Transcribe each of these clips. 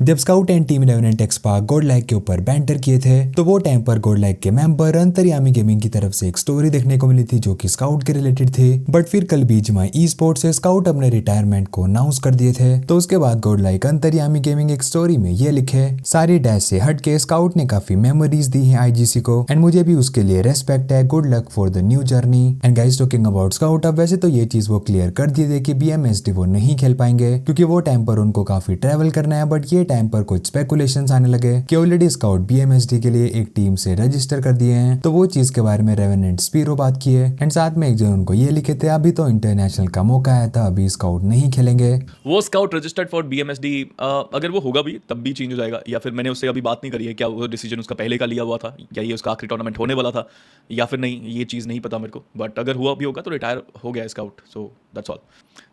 जब scout and team 11 and टेक्सपार्क गोड like के ऊपर बैंटर किए थे तो वो टाइम पर गोड लाइक के मेंबर अंतर्यामी गेमिंग की तरफ से एक स्टोरी देखने को मिली थी जो कि स्काउट के रिलेटेड थी। बट फिर कल बीजीएमआई ई स्पोर्ट्स से स्काउट अपने रिटायरमेंट को अनाउंस कर दिए थे। तो उसके बाद गोड लाइक अंतर्यामी गेमिंग एक स्टोरी में ये लिखे, सारी डैश से हट के स्काउट ने काफी मेमोरीज दी है आईजीसी को एंड मुझे भी उसके लिए रेस्पेक्ट है। Good luck for the new journey and guys talking about scout, अब वैसे तो ये चीज वो क्लियर कर दिए थे कि बीएमएसडी वो नहीं खेल पाएंगे क्योंकि वो टाइम पर उनको काफी ट्रेवल करना है। बट ये टाइम पर कुछ स्पेकुलेशंस आने लगे कि ऑलरेडी स्काउट बीएमएसडी के लिए एक टीम से रजिस्टर कर दिए हैं। तो वो चीज के बारे में रेवेनेंट स्पीरो बात किए एंड साथ में एक जन उनको ये लिखे थे, अभी तो इंटरनेशनल का मौका आया था, अभी स्काउट नहीं खेलेंगे। वो स्काउट रजिस्टर्ड फॉर बीएमएसडी, अगर वो होगा भी तब भी चेंज हो जाएगा, या फिर मैंने उससे अभी बात नहीं करी है, क्या वो डिसीजन उसका पहले का लिया हुआ था, क्या ये उसका आखिरी टूर्नामेंट होने वाला था या फिर नहीं, ये चीज़ नहीं पता मेरे को। बट अगर हुआ भी होगा तो रिटायर हो गया स्काउट, सो दैट्स ऑल।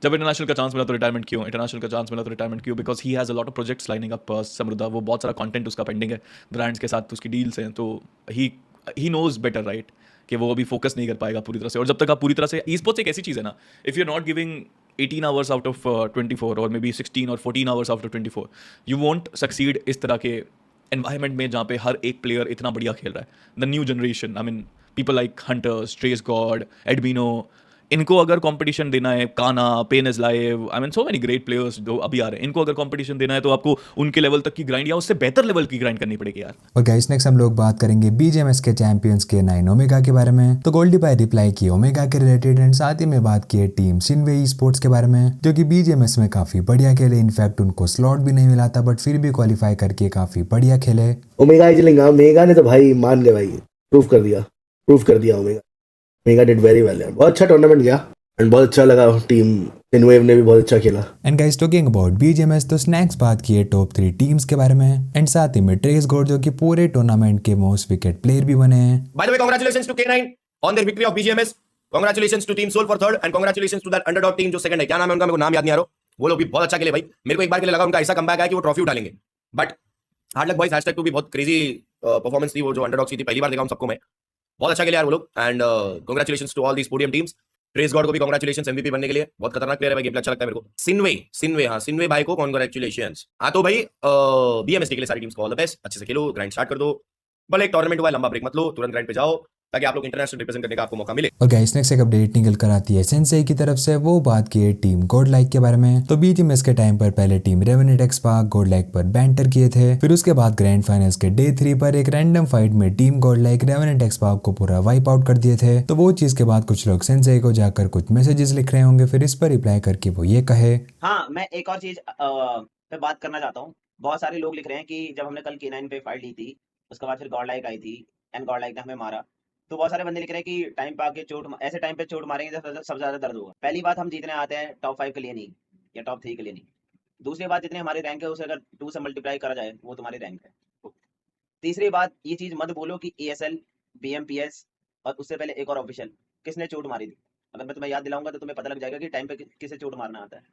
जब इंटरनेशनल का चांस मिला तो रिटायरमेंट क्यों, इंटरनेशनल का चांस मिला तो रिटायरमेंट क्यों, because he has a lot of projects lining up. Samriddha, वो बहुत सारा कंटेंट उसका पेंडिंग है, ब्रांड्स के साथ उसकी डील्स हैं, तो ही नोज बेटर राइट कि वो अभी फोकस नहीं कर पाएगा पूरी तरह से। और जब तक आप पूरी तरह से, ई स्पोर्ट्स एक ऐसी चीज़ है ना, if you are not giving 18 hours out of 24 और मे बी 16 और 14 hours out of 24, you won't succeed इस तरह के एनवायरमेंट में जहाँ पे हर एक प्लेयर इतना बढ़िया खेल रहा है। The new generation, I mean people like hunter, stress god, एडमिनो, इनको अगर कंपटीशन देना है, काना, pen is live, I mean so many great players जो अभी आ रहे हैं, इनको अगर कंपटीशन देना है तो आपको उनके लेवल तक की ग्राइंड या उससे बेहतर लेवल की ग्राइंड करनी पड़ेगी यार। और गाइस नेक्स्ट हम लोग बात करेंगे बीजीएमएस के चैंपियंस के 9 ओमेगा के बारे में। तो गोल्डी बाय रिप्लाई की ओमेगा के रिलेटेड एंड साथ ही में बात की टीम सिनवे ई स्पोर्ट्स के बारे में जो कि बीजीएमएस में काफी बढ़िया खेले। इनफैक्ट उनको स्लॉट भी नहीं मिला था बट फिर भी क्वालिफाई करके काफी बढ़िया खेले। ओमेगा ही चलेंगे, ओमेगा ने तो भाई मान ले भाई, प्रूफ कर दिया ओमेगा डिड वेरी वेल यार, बहुत अच्छा टूर्नामेंट गया एंड बहुत अच्छा लगा। टीम सिनवेव ने भी बहुत अच्छा खेला। And guys talking about BGMS, तो स्नैक्स बात की है टॉप 3 टीम्स के बारे में एंड साथ ही में ट्रेस गॉड जो कि पूरे टूर्नामेंट के मोस्ट विकेट प्लेयर भी बने हैं। By the way, congratulations to K9 on their victory of BGMS. Congratulations to Team Soul for third and congratulations to that underdog team जो second है। क्या नाम है उनका, मेरे को नाम याद नहीं आ रहा। वो लोग भी बहुत अच्छा खेले भाई, मेरे को एक बार के लिए लगा उनका ऐसा कमबैक है कि वो ट्रॉफी उठा लेंगे। But hard luck boys, hashtag टू भी बहुत क्रेजी परफॉर्मेंस थी वो जो अंडरडॉग्स की थी, पहली बार देखा उन सबको मैं। बहुत अच्छा खेले यार वो लोग and congratulations to all these podium teams. Trace God को भी कांग्रेचुलेशंस एमवीपी बनने के लिए, बहुत खतरनाक प्लेयर है भाई, गेम अच्छा लगता है मेरे को। सिनवे, हाँ सिनवे भाई को कांग्रेचुलेशंस। हाँ तो भाई बीएमएसटी के लिए सारी टीम्स को ऑल द बेस्ट, अच्छे से खेलो, ग्राइंड स्टार्ट कर दो, भले एक टूर्नामेंट हुआ लंबा ब्रेक मत लो, तुरंत ग्राइंड पे जाओ ताकि आप लोग इंटरनेशनल रिप्रेजेंट करने का आपको मौका मिले। और गाइस नेक्स्ट एक अपडेट निकल कर आती है सेंसेई की तरफ से, वो बात की है टीम गॉड लाइक के बारे में। तो बीजीएमएस के टाइम पर पहले टीम रेवेनेंट टेक्सपार्क गॉड लाइक पर बैंटर किए थे, फिर उसके बाद ग्रैंड फाइनल्स के डे 3 पर एक रैंडम फाइट में टीम गॉड लाइक रेवेनेंट टेक्सपार्क को पूरा वाइप आउट कर दिए थे। तो वो चीज के बाद कुछ लोग सेंसेई को जाकर कुछ मैसेजेस लिख रहे होंगे, फिर इस पर रिप्लाई करके वो ये कहे, हाँ मैं एक और चीज पे बात करना चाहता हूँ। बहुत सारे लोग लिख रहे हैं कि जब हमने कल K9 पे फाइट ली थी, उसके बाद फिर गॉड लाइक आई थी एंड गॉड लाइक ने हमें मारा। तो बहुत सारे बंदे लिख रहे हैं कि टाइम पे आके ऐसे टाइम पे चोट मारेंगे तो सबसे ज्यादा दर्द होगा। पहली बात, हम जीतने आते हैं टॉप 5 के लिए नहीं या टॉप 3 के लिए नहीं। दूसरी बात, जितने हमारी रैंक है उसे अगर 2 से मल्टीप्लाई करा जाए वो तुम्हारी रैंक है। तीसरी बात, ये चीज मत बोलो कि ASL, BMPS और उससे पहले एक और ऑफिशियल किसने चोट मारी थी। अगर मैं तुम्हें याद दिलाऊंगा तो तुम्हें पता लग जाएगा कि टाइम पे किसे चोट मारना आता है।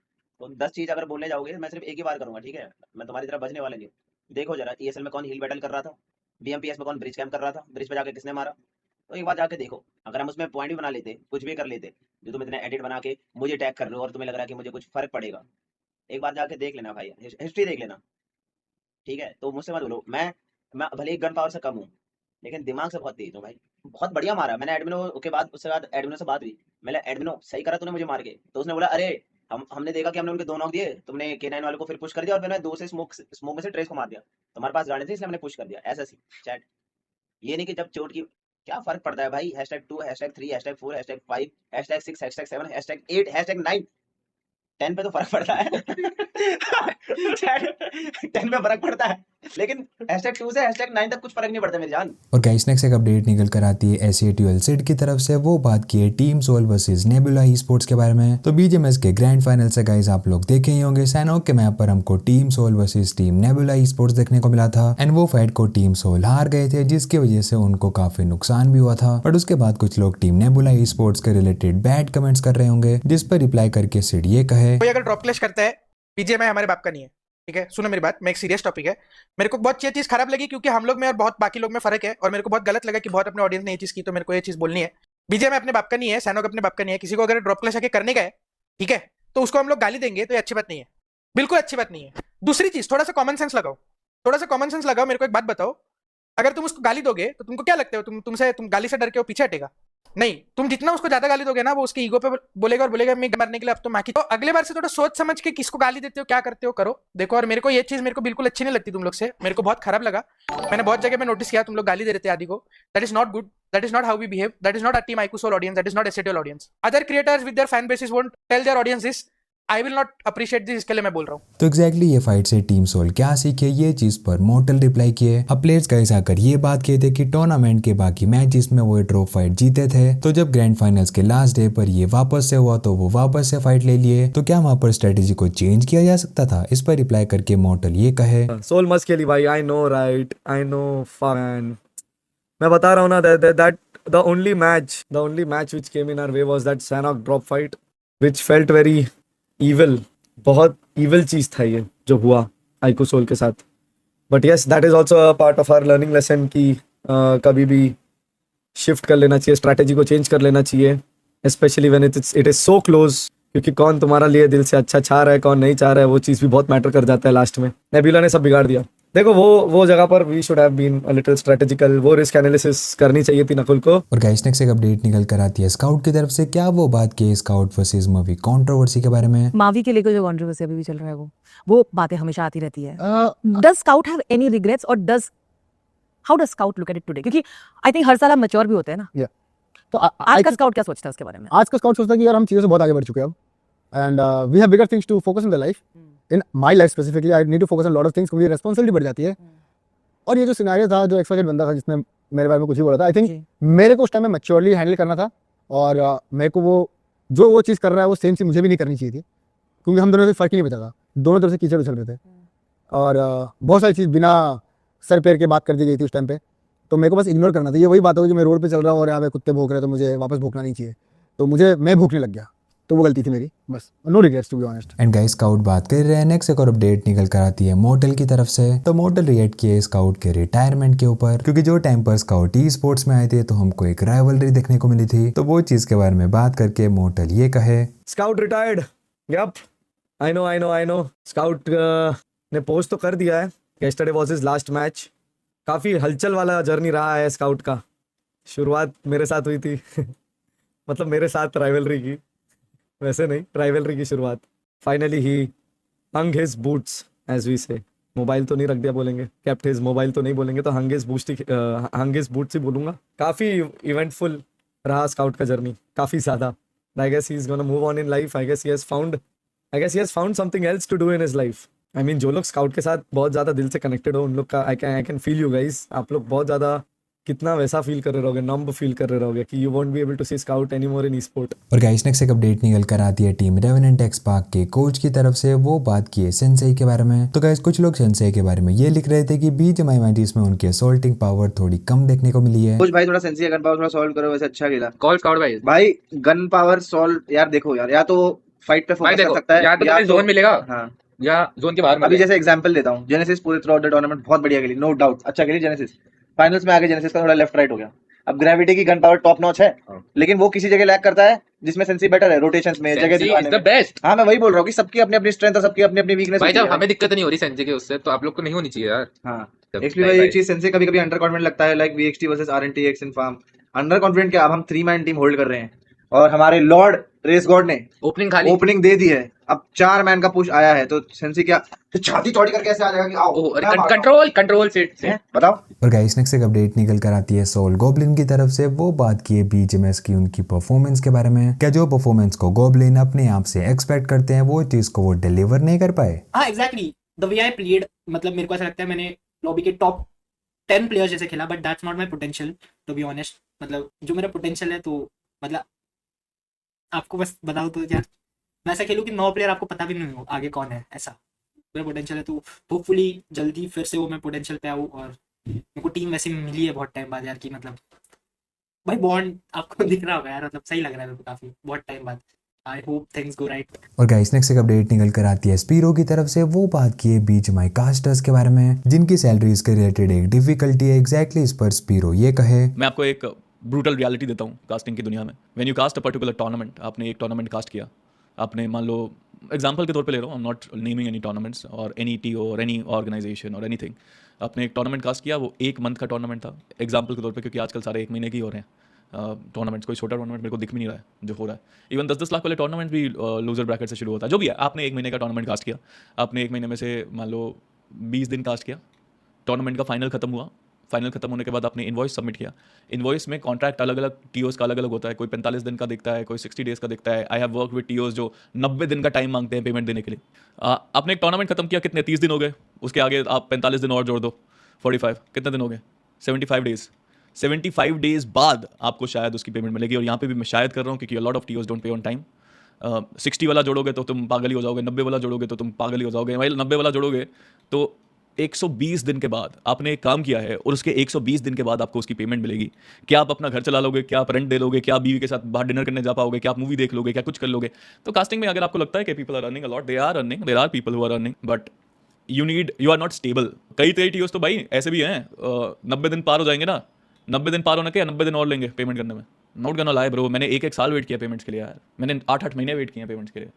तो 10 चीज अगर बोलने जाओगे मैं सिर्फ एक ही बार करूंगा, ठीक है। मैं तुम्हारी तरह बजने वाला नहीं हूँ। देखो जरा, ESL में कौन हील बैटल कर रहा था, BMPS में कौन ब्रिज कैम्प कर रहा था, ब्रिज पे जाके किसने मारा। तो एक बार जाके देखो, अगर हम उसमें पॉइंट भी बना लेते, कुछ भी कर लेते, जो तुम इतने एडिट बना के मुझे टैग कर रहे हो और तुम्हें लग रहा है कि मुझे कुछ फर्क पड़ेगा, एक बार जाके देख लेना भाई, हिस्ट्री देख लेना, ठीक है। तो मुझसे मत बोलो, मैं भले ही गन पावर से कम हूँ लेकिन दिमाग से बहुत तेज हूँ भाई। बहुत बढ़िया मारा मैंने एडमिनो के बाद, उसके बाद एडमिनो से बात हुई, मैंने एडमिनो सही करा तूने मुझे मार के। तो उसने बोला अरे हमने देखा कि हमने उनके 2 नॉक दिए, तुमने K9 वाले को फिर पुश कर दिया और फिर मैं 2 से स्मोक में से ट्रेस को मार दिया, तुम्हारे पास गाड़ी थी इसलिए हमने पुश कर दिया। ऐसा सी चैट, ये नहीं कि जब चोट की क्या फर्क पड़ता है भाई। #2, #3, #4, #5, #6, #7, #8, #9, 10 पे तो फर्क पड़ता है। 10 पे फर्क पड़ता है लेकिन #2 से #9 तक कुछ फर्क नहीं पड़ता मेरी जान। और गाइस नेक्स्ट एक अपडेट निकल कर आती है एशिएटीएल सिड की तरफ से, वो बात की है team Soul versus Nebula esports के बारे में। तो बीजीएमएस के ग्रैंड फाइनल से गाइस आप लोग देखे ही होंगे, सैनोक के मैप पर हमको team Soul versus team Nebula esports देखने को मिला था एंड वो फाइट को टीम सोल हार गए थे, जिसकी वजह से उनको काफी नुकसान भी हुआ था। बट उसके बाद कुछ लोग टीम नेबुला ई स्पोर्ट्स के रिलेटेड बैड कमेंट्स कर रहे होंगे, जिस पर रिप्लाई करके सिड ये कहे, कोई अगर ड्रॉप क्लैश करता है, बीजीएमआई हमारे बाप का नहीं है, ठीक है। सुनो मेरी बात, मैं एक सीरियस टॉपिक है। मेरे को बहुत ये चीज खराब लगी क्योंकि हम लोग में और बहुत बाकी लोग में फर्क है और मेरे को बहुत गलत लगा कि बहुत अपने ऑडियंस ने ये चीज की, तो मेरे को ये चीज बोलनी है। बीजीएमआई अपने बाप का नहीं है, सैनोक अपने बाप का नहीं है। किसी को अगर ड्रॉप क्लैश आके करने का है, ठीक है, तो उसको हम लोग गाली देंगे तो ये अच्छी बात नहीं है, बिल्कुल अच्छी बात नहीं है। दूसरी चीज, थोड़ा सा कॉमन सेंस लगाओ, थोड़ा सा कॉमन सेंस लगाओ। मेरे को एक बात बताओ, अगर तुम उसको गाली दोगे तो तुमको क्या लगता है, तुम गाली से डर के वो पीछे हटेगा? नहीं, तुम जितना उसको ज्यादा गाली दोगे ना, वो उसके ईगो पे बोलेगा और बोलेगा मैं मरने के लिए अब तो माँ की। तो अगले बार से थोड़ा सोच समझ के किसको गाली देते हो, क्या करते हो, करो। देखो, और मेरे को ये चीज मेरे को बिल्कुल अच्छी नहीं लगती तुम लोग से, मेरे को बहुत खराब लगा। मैंने बहुत जगह पे नोटिस किया तुम लोग गाली दे रहे थे आदि को। That is not good, that is not how we behave, that is not a team iQOO Soul audience, that is not S8UL audience. Other creators with their fan basis won't tell their audience this, I will not appreciate this, इसके लिए मैं बोल रहा हूँ। तो exactly ये fight से team soul क्या सीखे, ये चीज पर मोर्टल रिप्लाई किए। अब प्लेयर्स गाइस आकर ये बात किए थे कि टूर्नामेंट के बाकी मैचेस में वो ड्रॉ फाइट जीते थे, तो जब ग्रैंड फाइनल्स के लास्ट डे पर ये वापस से हुआ तो वो वापस से फाइट ले लिए। तो क्या वहां पर स्ट्रेटेजी को चेंज किया जा सकता था? इस पर रिप्लाई करके मोर्टल ये कहे, सोल मस्त खेली भाई, I know right, I know fan. मैं बता रहा हूँ ना that the only match which came in our way was that Sanhok drop fight which felt very evil. बहुत evil चीज था ये जो हुआ आईकू सोल के साथ। But yes, that is also a part of our learning lesson कि कभी भी शिफ्ट कर लेना चाहिए, स्ट्रैटेजी को चेंज कर लेना चाहिए, specially when it is so close. क्योंकि कौन तुम्हारा लिए दिल से अच्छा चाह रहा है, कौन नहीं चाह रहा है, वो चीज़ भी बहुत मैटर कर जाता है लास्ट में। नेबुला ने सब बिगाड़ दिया। देखो वो जगह पर we should have been a little strategical, वो रिस्क एनालिसिस करनी चाहिए थी नकुल को। और गाइस नेक्स्ट एक अपडेट निकल कर आती है स्काउट की तरफ से। क्या वो बात की स्काउट वर्सेस मूवी कंट्रोवर्सी के बारे में? मावी के लेकर जो कंट्रोवर्सी अभी भी चल रहा है वो बातें हमेशा आती रहती है। Does scout have any regrets और how does scout look at it today? क्योंकि आई थिंक हर साल हम मैच्योर भी होते हैं ना। तो आज का स्काउट क्या सोचता है उसके बारे में? आज का स्काउट सोचता है कि यार हम चीज़ों से बहुत आगे बढ़ चुके हैं अब, and we have bigger things to focus in the life. In my life specifically I need to focus on lot of things, क्योंकि रिस्पांसिबिलिटी बढ़ जाती है। और ये जो सिनेरियो था, जो एक्सपेक्टेड बंदा था जिसने मेरे बारे में कुछ ही बोला था, आई थिंक मेरे को उस टाइम में मैच्योरली हैंडल करना था। और मेरे को वो चीज़ कर रहा है वो सेम चीज़ मुझे भी नहीं करनी चाहिए थी, क्योंकि हम दोनों से फ़र्क ही नहीं बचा था, दोनों तरफ से कीचड़ उछल रहे थे। और बहुत सारी चीज़ बिना सर पैर के बात कर दी गई थी उस टाइम पे, तो मेरे को बस इग्नोर करना था। ये वही बात होगी कि मैं रोड पे चल रहा हूँ और यहाँ पे कुत्ते भौंक रहे हैं, तो मुझे वापस भौंकना नहीं चाहिए, तो मैं भौंकने लग गया, तो वो गलती थी मेरी, बस। No regrets to be honest. And guys Scout बात कर रहे हैं, नेक्स्ट एक और अपडेट निकल कर आती है मोर्टल की तरफ से। तो मोर्टल रिएक्ट किए स्काउट के रिटायरमेंट के ऊपर, क्योंकि जो टाइम पर स्काउट ई स्पोर्ट्स में आए थे तो हमको एक राइवलरी देखने को मिली थी। तो वो चीज के बारे में बात करके मोर्टल ये कहे, Scout retired. Yup, I know. Scout ने पोस्ट तो कर दिया है। Yesterday was his last match. काफ़ी हलचल वाला जर्नी रहा है स्काउट का। शुरुआत मेरे साथ हुई थी मतलब मेरे साथ राइवलरी की, वैसे नहीं, राइवलरी की शुरुआत। Finally he hung his boots as we say. Mobile तो नहीं रख दिया बोलेंगे, केप्ट हिज मोबाइल तो नहीं बोलेंगे, तो हंग हिज बूट्स ही बोलूँगा। काफ़ी इवेंटफुल रहा स्काउट का जर्नी, काफ़ी ज़्यादा। I guess he is gonna move on in life. I guess he has found something else to do in his life. I mean, जो लोग स्काउट के साथ बहुत ज़्यादा दिल से कनेक्टेड हो, उन लोग का I can feel you guys. आप लोग बहुत ज़्यादा कितना वैसा फील कर रहे रहोगे, नंब फील कर रहे रहोगे कि you won't be able to see Scout any more in esport. और गाइस नेक्स्ट एक अपडेट निकल कर आती है टीम रेवेनेंट एक्स पार्क के कोच की तरफ से। वो बात की है सेंसेई के बारे में। तो गाइस कुछ लोग सेंसेई के बारे में ये लिख रहे थे कि बीजीएमआई मैचेस में उनके असॉल्टिंग पावर थोड़ी कम देखने को मिली है। कुछ भाई थोड़ा सेंसी गन पावर थोड़ा सॉल्व करो, वैसे अच्छा खेला। कॉल स्काउट भाई गन पावर सॉल्व यार, देखो यार, या तो फाइट पे फोकस कर सकता है, या तो जोन मिलेगा, हाँ, या जोन के बाहर अभी जैसे एग्जांपल देता हूँ, जेनेसिस पूरे थ्रू आउट द टूर्नामेंट बहुत बढ़िया खेली, नो डाउट अच्छा खेली जेनेसिस। फाइनल्स में आगे जेनेसिस का थोड़ा लेफ्ट राइट हो गया। अब ग्रेविटी की गन पावर टॉप नॉच है, लेकिन वो किसी जगह लैग करता है जिसमें सेंसी बेटर है, रोटेशंस में, जगह दिलवाने में। बेस्ट। हाँ, मैं वही बोल रहा हूँ कि सबकी अपनी अपनी स्ट्रेंथ और सबकी अपनी अपनी वीकनेस। भाई जब हमें दिक्कत नहीं हो रही सेंसी के उससे, तो आप लोग को नहीं होनी चाहिए यार। हाँ, एक्चुअली भाई एक चीज सेंसी कभी कभी अंडर कॉन्फिडेंट लगता है, लाइक वीएक्सटी वर्सेस आरएनटीएक्स इन फार्म। अंडर कॉन्फिडेंट क्या, अब हम 3 मैन टीम होल्ड कर रहे हैं और हमारे लॉर्ड रेस गॉड ने ओपनिंग दे दी है। अब 4 मैन का पुश आया है, तो सेंसी क्या तो छाती चौड़ी करके ऐसे आ जाएगा कि आओ कंट्रोल सीट से बताओ। और गाइस नेक्स्ट एक अपडेट निकल कर आती है सोल गॉब्लिन की तरफ से। वो बात की है बीजीएमएस की उनकी परफॉर्मेंस के बारे में। क्या जो परफॉर्मेंस को गॉब्लिन अपने आप से एक्सपेक्ट करते हैं, वो चीज को वो डिलीवर नहीं कर पाए? हाँ exactly, the way I played, मतलब मेरे को ऐसा लगता है मैंने लॉबी के टॉप 10 प्लेयर्स जैसे खेला, but that's not my potential to be honest. मतलब जो मेरा पोटेंशियल है, तो मतलब आपको बस बताओ तो यार, मैं ऐसा खेलूँ कि 9 प्लेयर आपको पता भी नहीं हो आगे कौन है, ऐसा मेरा पोटेंशियल है। तो होपफुली जल्दी फिर से वो मैं पोटेंशियल पे आऊँ, और मेरे को टीम वैसे मिली है बहुत टाइम बाद यार, कि मतलब भाई बॉन्ड आपको दिख रहा होगा यार, मतलब सही लग रहा है मेरे को काफी बहुत टाइम बाद। I hope things go right. और गाइस नेक्स्ट एक अपडेट निकल कर आती है स्पीरो की तरफ से। वो बात की है बीजीएमआई कास्टर्स के बारे में, जिनकी सैलरीज के रिलेटेड एक डिफिकल्टी है। एग्जैक्टली इस पर स्पीरो ये कहे, मैं आपको एक ब्रूटल रियलिटी देता हूँ कास्टिंग की दुनिया में। When you cast a particular tournament, आपने एक टूर्नामेंट कास्ट किया, आपने मान लो एग्जाम्पल के तौर पे ले रहा हूँ, I am not naming any tournaments और एनी टीओ और एनी ऑर्गेनाइजेशन और एनीथिंग। आपने एक टूर्नामेंट कास्ट किया, वो 1 मंथ का टूर्नामेंट था एग्जाम्पल के तौर पे, क्योंकि आजकल सारे 1 महीने के ही हो रहे हैं टूर्नामेंट्स। कोई छोटा टूर्नामेंट मेरे को दिख भी नहीं रहा है जो हो रहा है। इवन 10-10 लाख वाले टूर्नामेंट भी लूजर ब्रैकेट से शुरू होता है। जो भी है, आपने 1 महीने का टूर्नामेंट कास्ट किया, आपने 1 महीने में से मान लो 20 दिन कास्ट किया, टूर्नामेंट का फाइनल खत्म हुआ, फाइनल खत्म होने के बाद आपने इनवॉइस सबमिट किया। इनवॉइस में कॉन्ट्रैक्ट अलग अलग टीओस का अलग अलग होता है, कोई 45 दिन का दिखता है, कोई 60 डेज का दिखता है। I have work with TOs जो 90 दिन का टाइम मांगते हैं पेमेंट देने के लिए। आपने एक टूर्नामेंट खत्म किया, कितने 30 दिन हो गए, उसके आगे आप 45 दिन और जोड़ दो, 45 कितने दिन हो गए, 75 डेज। 75 डेज बाद आपको शायद उसकी पेमेंट मिलेगी। और यहाँ पे भी मैं शायद कर रहा हूँ क्योंकि लॉट ऑफ टीओस डोंट पे ऑन टाइम। 60 वाला जोड़ोगे तो तुम पागल ही हो जाओगे, 90 वाला जोड़ोगे तो तुम पागल ही हो जाओगे, भाई 90 वाला जोड़ोगे तो 120 दिन के बाद आपने एक काम किया है और उसके 120 दिन के बाद आपको उसकी पेमेंट मिलेगी। क्या आप अपना घर चला लोगे, क्या आप रेंट दे लोगे, क्या आप बीवी के साथ बाहर डिनर करने जा पाओगे, क्या आप मूवी देख लोगे, क्या कुछ कर लोगे। तो कास्टिंग में अगर आपको लगता है कि people are earning a lot, they are earning, there are people who are earning, but you are not stable. कई टीओस तो भाई ऐसे भी हैं 90 दिन पार हो जाएंगे ना, 90 दिन पार होने के 90 दिन और लेंगे पेमेंट करने में। नॉट गॉना लाई ब्रो, मैंने 1-1 साल वेट किया पेमेंट्स के लिए यार, मैंने 8-8 महीने वेट किए पेमेंट्स के लिए।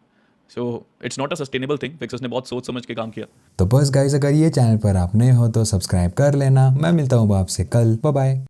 So it's not a sustainable thing. Fixers ने बहुत सोच समझ के काम किया। तो बस गाइस, अगर ये चैनल पर आप नए हो तो सब्सक्राइब कर लेना। मैं मिलता हूँ आपसे कल, बाय बाय।